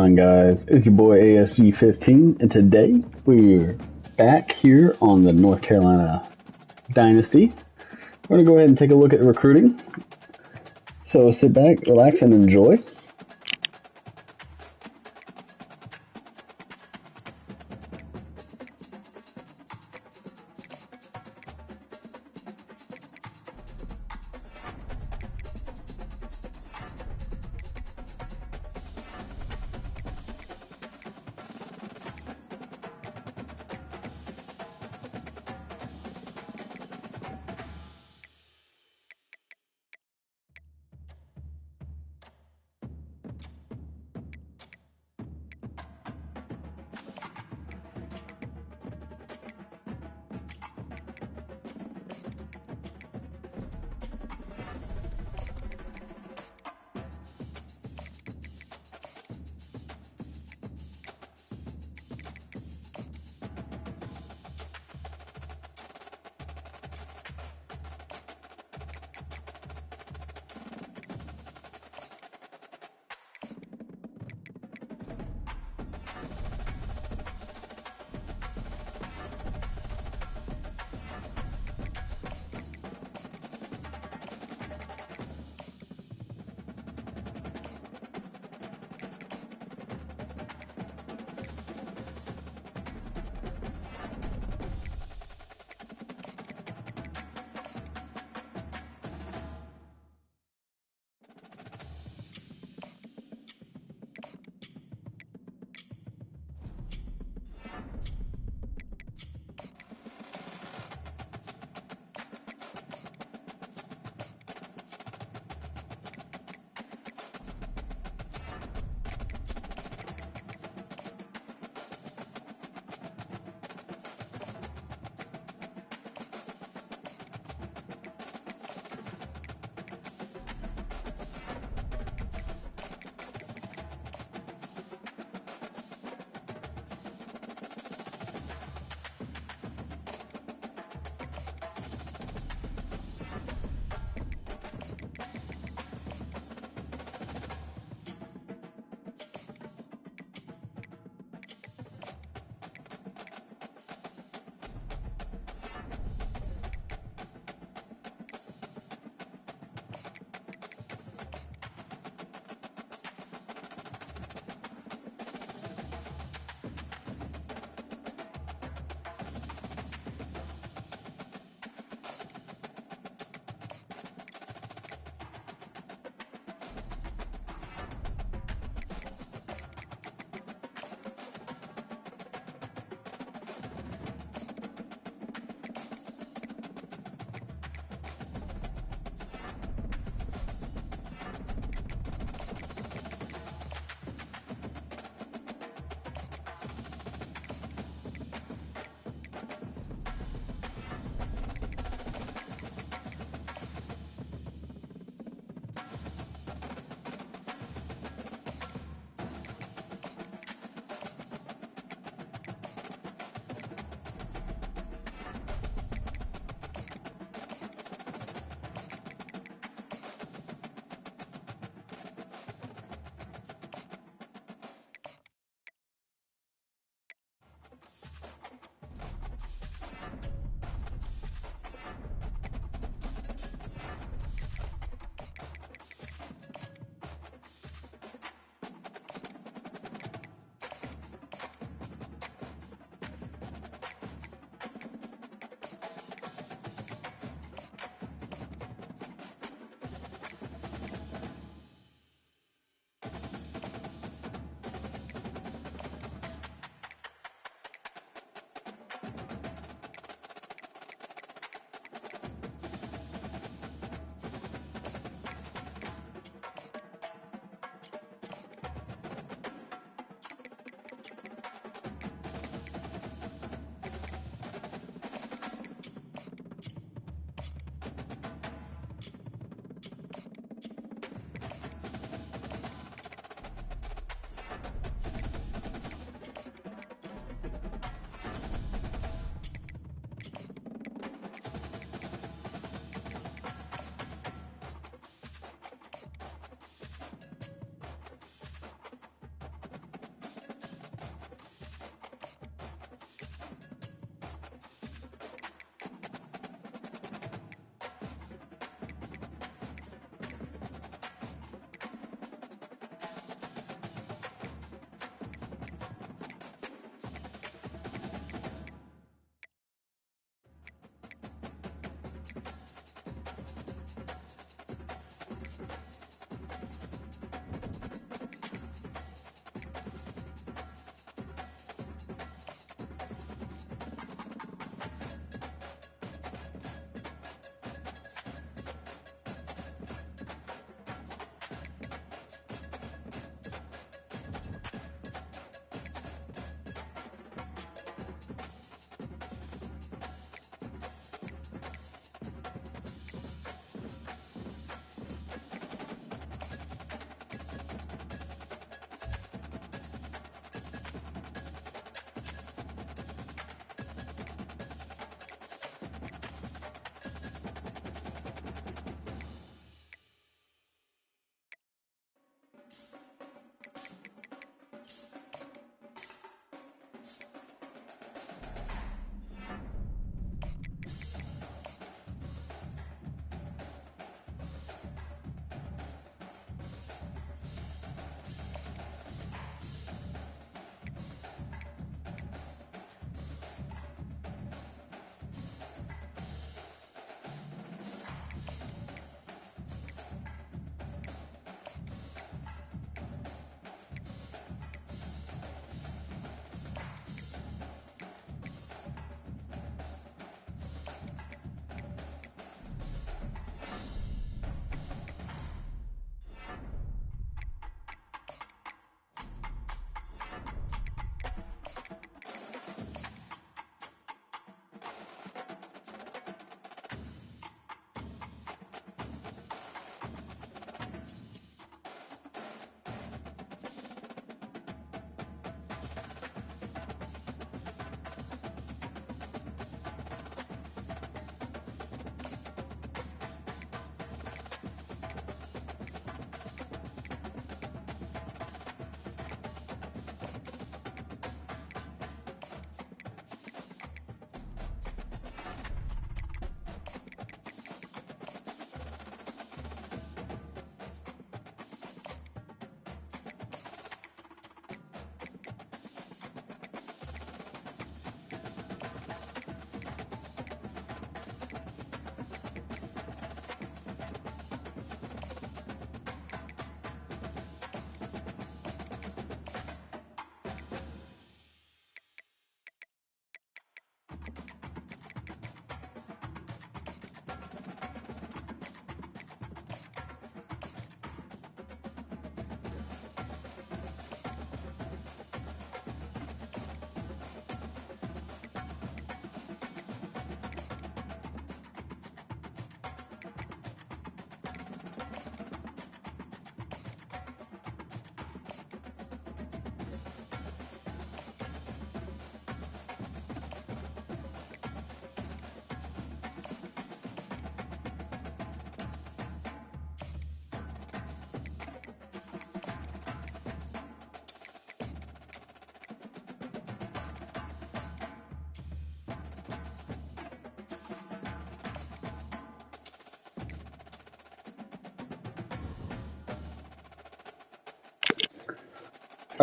on, guys? It's your boy ASG15, and today we're back here on the North Carolina Dynasty. We're going to go ahead and take a look at recruiting. So sit back, relax, and enjoy.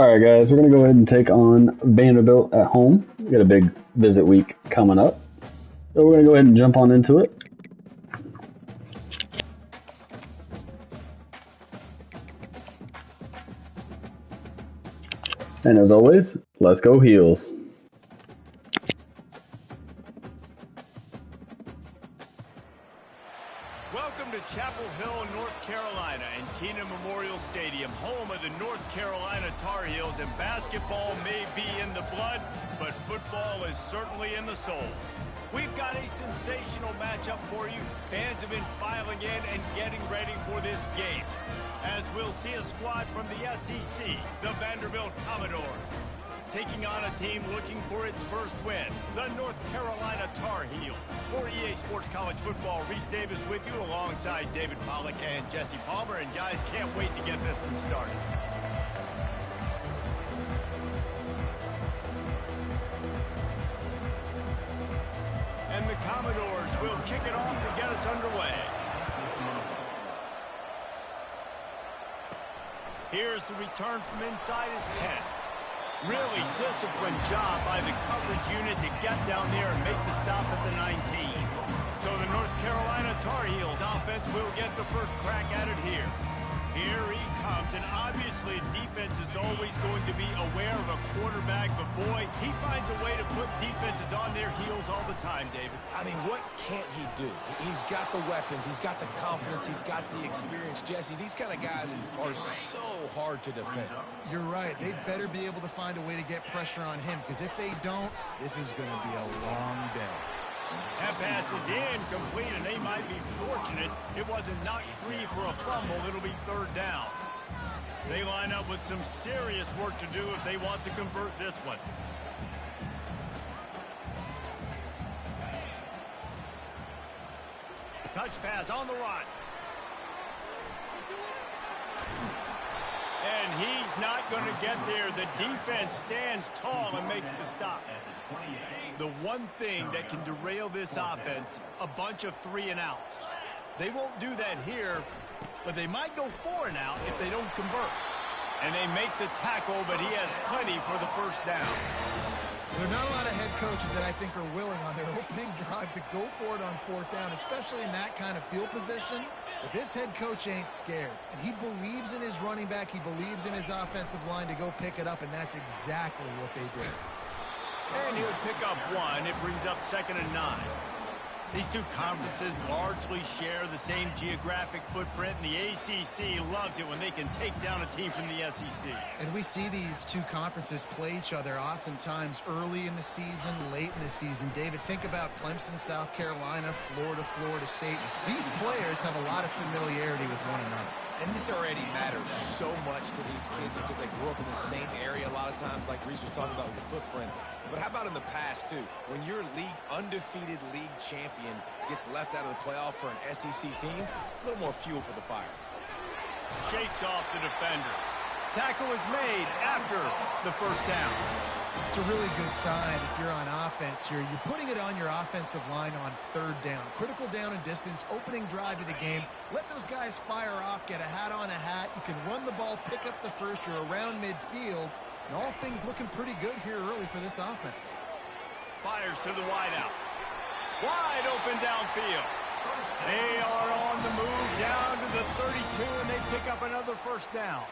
Alright guys, we're going to go ahead and take on Vanderbilt at home. We got a big visit week coming up. So we're going to go ahead and jump on into it. And as always, let's go Heels. Welcome to Chapel Hill, North Carolina, and Keenan Memorial Stadium, home of the North Carolina Tar Heels, and basketball may be in the blood, but football is certainly in the soul. We've got a sensational matchup for you. Fans have been filing in and getting ready for this game, as we'll see a squad from the SEC, the Vanderbilt Commodores, taking on a team looking for its first win, the North Carolina Tar Heels. For EA Sports College Football, Reese Davis with you alongside David Pollack and Jesse Palmer. And guys, can't wait to get this one started. And the Commodores will kick it off to get us underway. Here's the return from inside his 10. Really disciplined job by the coverage unit to get down there and make the stop at the 19. So the North Carolina Tar Heels offense will get the first crack at it here. Here he comes, and obviously defense is always going to be aware of a quarterback, but boy, he finds a way to put defenses on their heels all the time, David. I mean, what can't he do? He's got the weapons, he's got the confidence, he's got the experience. Jesse, these kind of guys are so hard to defend. You're right. They better be able to find a way to get pressure on him, because if they don't, this is going to be a long day. That pass is incomplete, and they might be fortunate it wasn't knocked free for a fumble. It'll be third down. They line up with some serious work to do if they want to convert this one. Touch pass on the run. And he's not going to get there. The defense stands tall and makes the stop. The one thing that can derail this offense, a bunch of 3-and-outs. They won't do that here, but they might go 4-and-out if they don't convert. And they make the tackle, but he has plenty for the first down. There are not a lot of head coaches that I think are willing on their opening drive to go for it on fourth down, especially in that kind of field position. But this head coach ain't scared. And he believes in his running back. He believes in his offensive line to go pick it up, and that's exactly what they did. And he'll pick up one. It brings up 2nd and 9. These two conferences largely share the same geographic footprint, and the ACC loves it when they can take down a team from the SEC. And we see these two conferences play each other oftentimes early in the season, late in the season. David, think about Clemson, South Carolina, Florida, Florida State. These players have a lot of familiarity with one another. And this already matters so much to these kids because they grew up in the same area a lot of times, like Reese was talking about with the footprint. But how about in the past, too? When your undefeated league champion gets left out of the playoff for an SEC team, a little more fuel for the fire. Shakes off the defender. Tackle is made after the first down. It's a really good sign if you're on offense here. You're putting it on your offensive line on third down. Critical down and distance, opening drive of the game. Let those guys fire off, get a hat on a hat. You can run the ball, pick up the first. You're around midfield. And all things looking pretty good here early for this offense. Fires to the wideout. Wide open downfield. They are on the move down to the 32, and they pick up another first down.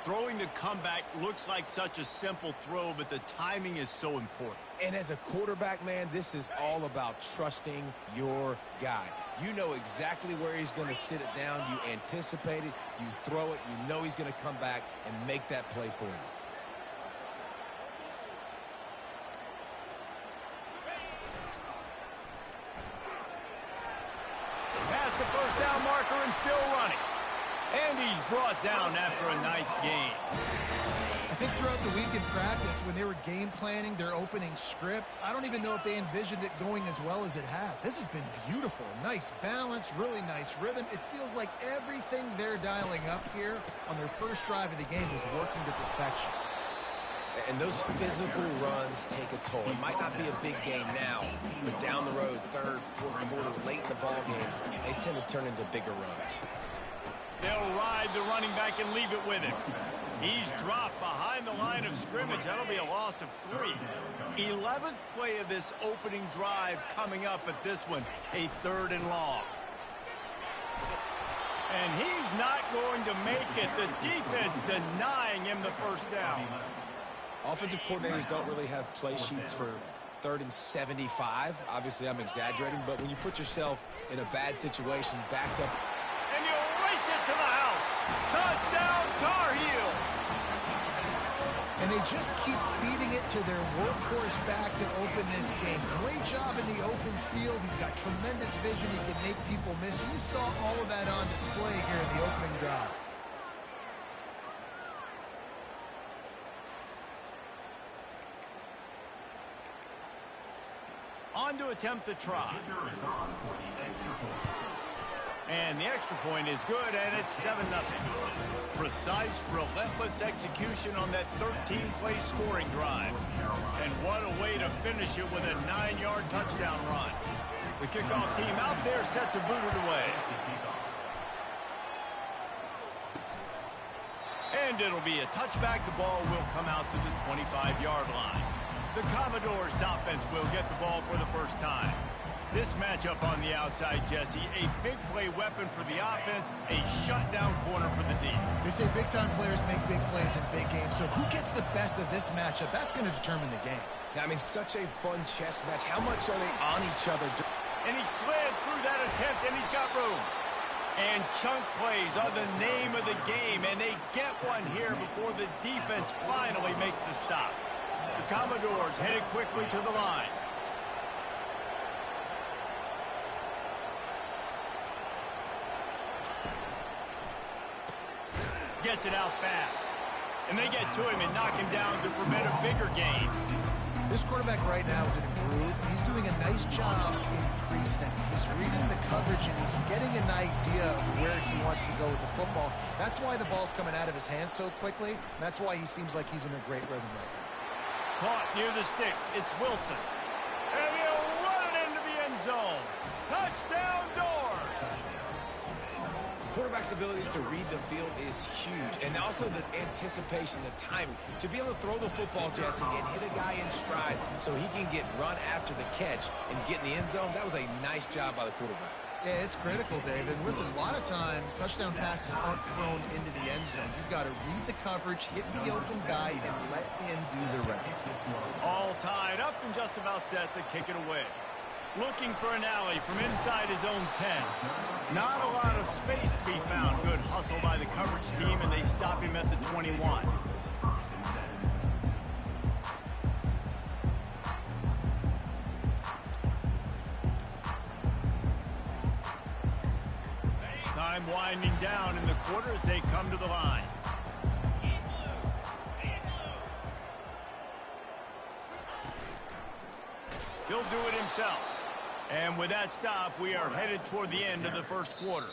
Throwing the comeback looks like such a simple throw, but the timing is so important. And as a quarterback, man, this is all about trusting your guy. You know exactly where he's going to sit it down. You anticipate it. You throw it. You know he's going to come back and make that play for you. Past the first down marker and still running. And he's brought down after a nice gain. I think throughout the week in practice, when they were game planning their opening script, I don't even know if they envisioned it going as well as it has. This has been beautiful. Nice balance, really nice rhythm. It feels like everything they're dialing up here on their first drive of the game is working to perfection. And those physical runs take a toll. It might not be a big game now, but down the road, third, fourth quarter, late in the ball games, they tend to turn into bigger runs. They'll ride the running back and leave it with him. He's dropped behind the line of scrimmage. That'll be a loss of 3. 11th play of this opening drive coming up at this one, a 3rd and long. And he's not going to make it. The defense denying him the first down. Offensive coordinators don't really have play sheets for 3rd and 75. Obviously, I'm exaggerating, but when you put yourself in a bad situation, backed up. And he'll race it to the house. Touchdown, Tar Heels. And they just keep feeding it to their workhorse back to open this game. Great job in the open field. He's got tremendous vision. He can make people miss. You saw all of that on display here in the opening drive. On to attempt the try. And the extra point is good, and it's 7-0. Precise, relentless execution on that 13-play scoring drive. And what a way to finish it with a 9-yard touchdown run. The kickoff team out there set to boot it away. And it'll be a touchback. The ball will come out to the 25-yard line. The Commodores offense will get the ball for the first time. This matchup on the outside, Jesse, a big play weapon for the offense, a shutdown corner for the D. They say big-time players make big plays in big games, so who gets the best of this matchup? That's going to determine the game. I mean, such a fun chess match. How much are they on each other? And he slid through that attempt, and he's got room. And chunk plays are the name of the game, and they get one here before the defense finally makes the stop. The Commodores headed quickly to the line. Gets it out fast. And they get to him and knock him down to prevent a bigger gain. This quarterback right now is an improve. He's doing a nice job in pre-snap. He's reading the coverage, and he's getting an idea of where he wants to go with the football. That's why the ball's coming out of his hands so quickly. That's why he seems like he's in a great rhythm right now. Caught near the sticks. It's Wilson. And he'll run it into the end zone. Touchdown, Doors. Quarterback's abilities to read the field is huge, and also the anticipation, the timing. To be able to throw the football, Jesse, and hit a guy in stride so he can get run after the catch and get in the end zone, that was a nice job by the quarterback. Yeah, it's critical, David. Listen, a lot of times, touchdown passes aren't thrown into the end zone. You've got to read the coverage, hit the open guy, and let him do the rest. All tied up and just about set to kick it away. Looking for an alley from inside his own 10. Not a lot of space to be found. Good hustle by the coverage team, and they stop him at the 21. Time winding down in the quarter as they come to the line. He'll do it himself. And with that stop, we are headed toward the end of the first quarter.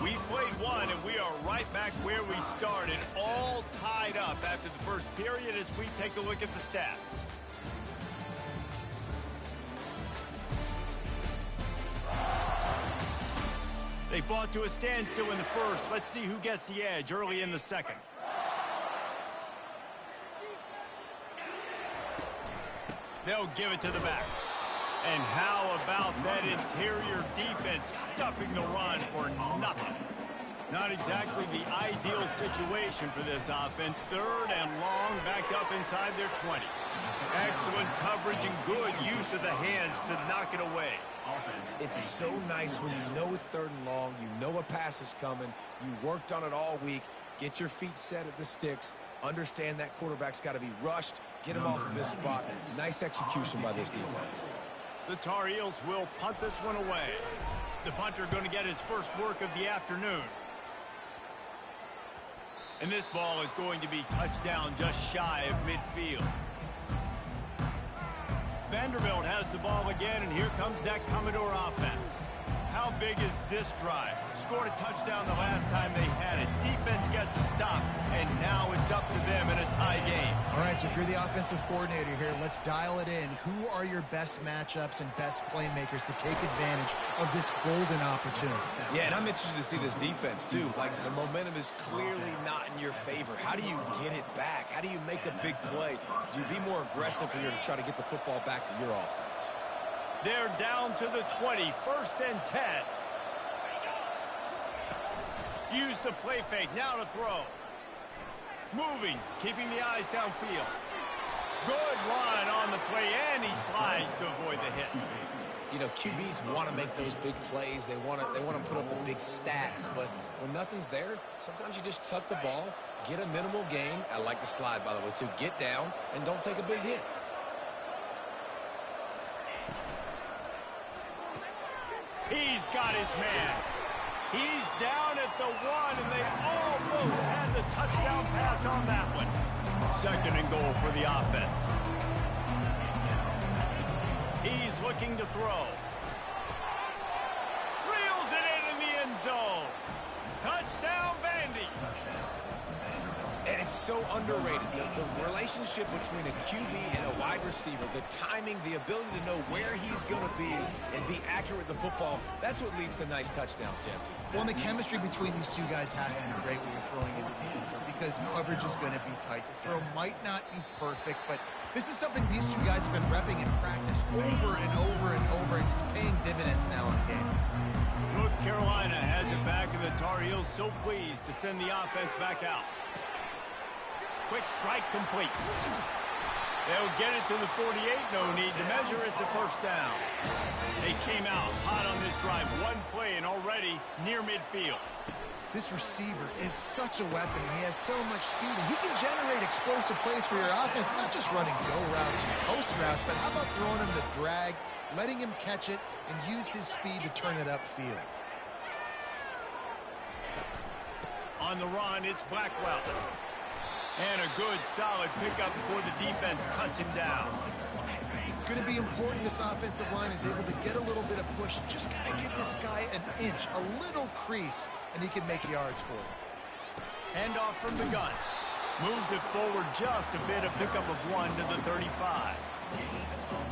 We played one, and we are right back where we started, all tied up after the first period as we take a look at the stats. They fought to a standstill in the first. Let's see who gets the edge early in the second. They'll give it to the back. And how about that interior defense stuffing the run for nothing? Not exactly the ideal situation for this offense. 3rd and long, backed up inside their 20. Excellent coverage and good use of the hands to knock it away. It's so nice when you know it's 3rd and long, you know a pass is coming, you worked on it all week, get your feet set at the sticks, understand that quarterback's got to be rushed, get him off of his spot. Nice execution by this defense. The Tar Heels will punt this one away. The punter going to get his first work of the afternoon. And this ball is going to be touched down just shy of midfield. Vanderbilt has the ball again, and here comes that Commodore offense. How big is this drive? Scored a touchdown the last time they had it. Defense gets a stop, and now it's up to them in a tie game. All right, so if you're the offensive coordinator here, let's dial it in. Who are your best matchups and best playmakers to take advantage of this golden opportunity? Yeah, and I'm interested to see this defense, too. Like, the momentum is clearly not in your favor. How do you get it back? How do you make a big play? Do you be more aggressive here to try to get the football back to your offense? They're down to the 20, 1st and 10. Use the play fake, now to throw. Moving, keeping the eyes downfield. Good run on the play, and he slides to avoid the hit. You know, QBs want to make those big plays. They want to put up the big stats. But when nothing's there, sometimes you just tuck the ball, get a minimal gain. I like the slide, by the way, too. Get down and don't take a big hit. He's got his man. He's down at the 1, and they almost had the touchdown pass on that one. 2nd and goal for the offense. He's looking to throw. Reels it in the end zone. Touchdown, Vandy. And it's so underrated. The relationship between a QB and a wide receiver, the timing, the ability to know where he's going to be and be accurate with the football, that's what leads to nice touchdowns, Jesse. Well, and the chemistry between these two guys has to be great when you're throwing into the end zone because coverage is going to be tight. The throw might not be perfect, but this is something these two guys have been repping in practice over and over and over, and it's paying dividends now in game. North Carolina has it back, and the Tar Heels so pleased to send the offense back out. Quick strike complete. They'll get it to the 48. No need to measure. It's a 1st down. They came out hot on this drive. One play and already near midfield. This receiver is such a weapon. He has so much speed, and he can generate explosive plays for your offense, not just running go routes and post routes, but how about throwing him the drag, letting him catch it, and use his speed to turn it upfield. On the run, it's Blackwell. And a good, solid pickup before the defense cuts him down. It's going to be important this offensive line is able to get a little bit of push. Just got to give this guy an inch, a little crease, and he can make yards for it. Hand off from the gun. Moves it forward just a bit, a pickup of 1 to the 35.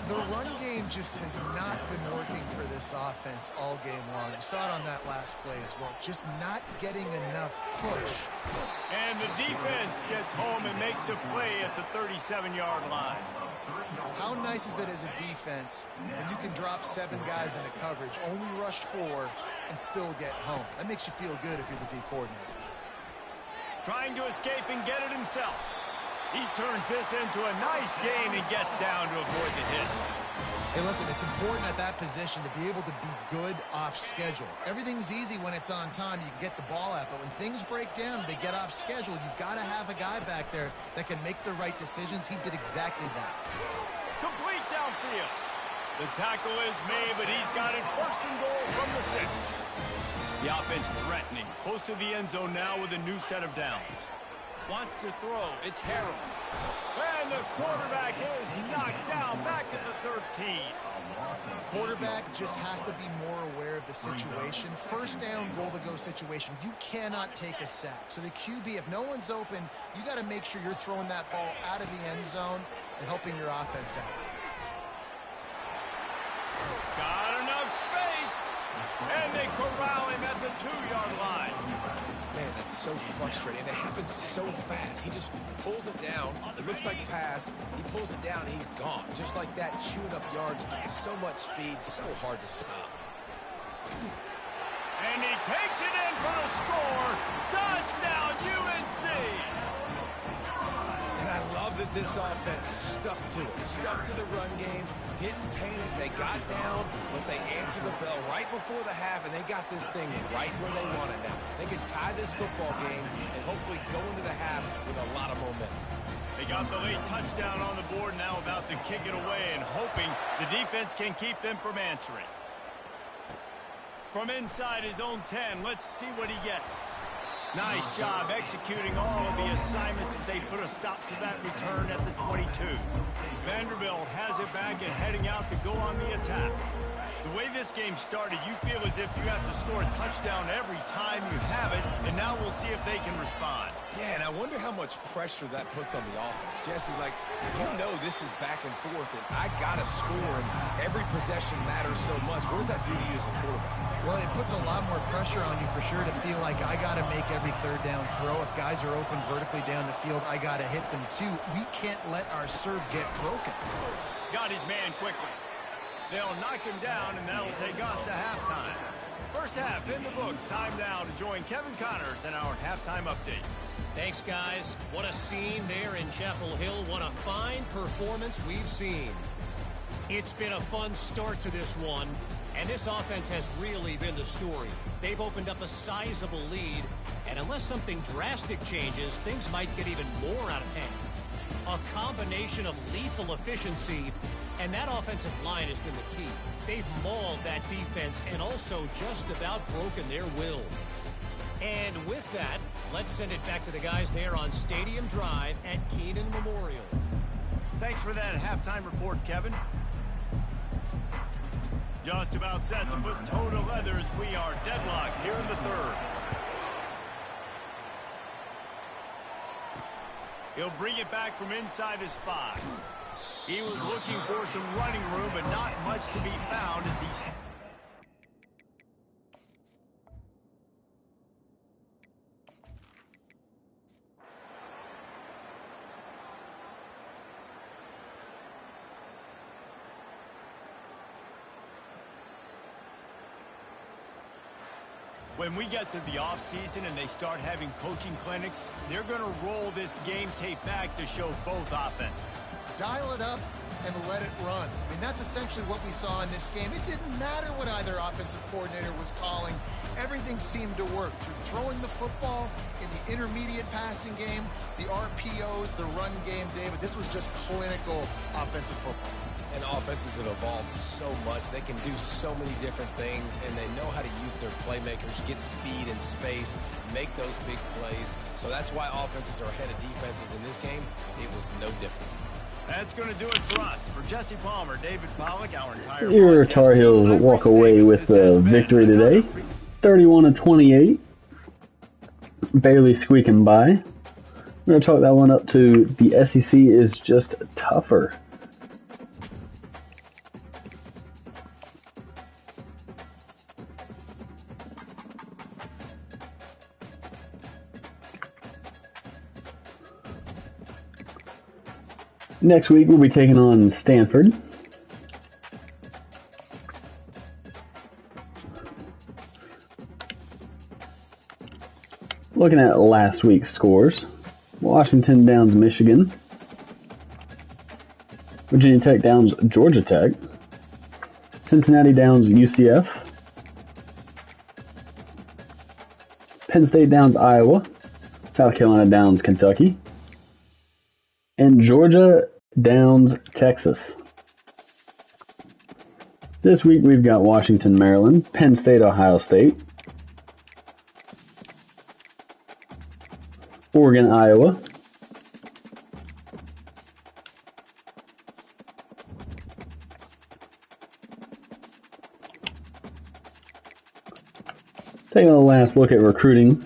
The run game just has not been working for this offense all game long. You saw it on that last play as well. Just not getting enough push. And the defense gets home and makes a play at the 37-yard line. How nice is it as a defense when you can drop 7 guys into coverage, only rush 4, and still get home? That makes you feel good if you're the D coordinator. Trying to escape and get it himself. He turns this into a nice gain and gets down to avoid the hit. Hey, listen, it's important at that position to be able to be good off schedule. Everything's easy when it's on time. You can get the ball out, but when things break down, they get off schedule. You've got to have a guy back there that can make the right decisions. He did exactly that. Complete downfield. The tackle is made, but he's got it 1st and goal from the 6. The offense threatening. Close to the end zone now with a new set of downs. Wants to throw. It's Harrell. And the quarterback is knocked down back at the 13. Quarterback just has to be more aware of the situation. 1st down, goal-to-go situation. You cannot take a sack. So the QB, if no one's open, you got to make sure you're throwing that ball out of the end zone and helping your offense out. Got enough space. And they corral him at the 2-yard line. Man, that's so frustrating. It happens so fast. He just pulls it down. It looks like pass. He pulls it down, and he's gone. Just like that, chewing up yards. So much speed, so hard to stop. And he takes it in for the score. Touchdown, UNC! And I love that this offense stuck to it. Stuck to the run game. Didn't paint it. They got down, but they answered the bell right before the half, and they got this thing right where they want it now. They can tie this football game and hopefully go into the half with a lot of momentum. They got the late touchdown on the board, now about to kick it away and hoping the defense can keep them from answering. From inside his own 10, let's see what he gets. Nice job executing all of the assignments as they put a stop to that return at the 22. Vanderbilt has it back and heading out to go on the attack. The way this game started, you feel as if you have to score a touchdown every time you have it, and now we'll see if they can respond. Yeah, and I wonder how much pressure that puts on the offense. Jesse, like, you know this is back and forth, and I got to score, and every possession matters so much. What does that do to you as a quarterback? Well, it puts a lot more pressure on you for sure to feel like I got to make every third down throw. If guys are open vertically down the field, I got to hit them too. We can't let our serve get broken. Got his man quickly. They'll knock him down, and that'll take us to halftime. First half in the books. Time now to join Kevin Connors in our halftime update. Thanks, guys. What a scene there in Chapel Hill. What a fine performance we've seen. It's been a fun start to this one, and this offense has really been the story. They've opened up a sizable lead, and unless something drastic changes, things might get even more out of hand. A combination of lethal efficiency, and that offensive line has been the key. They've mauled that defense and also just about broken their will. And with that, let's send it back to the guys there on Stadium Drive at Keenan Memorial. Thanks for that halftime report, Kevin. Just about set to put toe to leather as we are deadlocked here in the third. He'll bring it back from inside his 5. He was looking for some running room, but not much to be found as he's... When we get to the offseason and they start having coaching clinics, they're going to roll this game tape back to show both offenses. Dial it up and let it run. I mean, that's essentially what we saw in this game. It didn't matter what either offensive coordinator was calling. Everything seemed to work through throwing the football in the intermediate passing game, the RPOs, the run game, David. This was just clinical offensive football. And offenses have evolved so much. They can do so many different things, and they know how to use their playmakers, get speed and space, make those big plays. So that's why offenses are ahead of defenses in this game. It was no different. That's going to do it for us. For Jesse Palmer, David Pollack, our entire... Your Tar Heels walk away with the victory today. 31-28. Barely squeaking by. We're going to chalk that one up to the SEC is just tougher. Next week, we'll be taking on Stanford. Looking at last week's scores, Washington downs Michigan. Virginia Tech downs Georgia Tech. Cincinnati downs UCF. Penn State downs Iowa. South Carolina downs Kentucky. And Georgia downs Texas. This week we've got Washington, Maryland, Penn State, Ohio State, Oregon, Iowa, taking a last look at recruiting.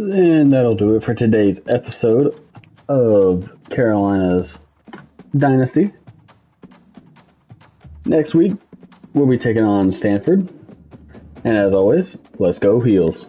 And that'll do it for today's episode of Carolina's Dynasty. Next week, we'll be taking on Stanford. And as always, let's go Heels.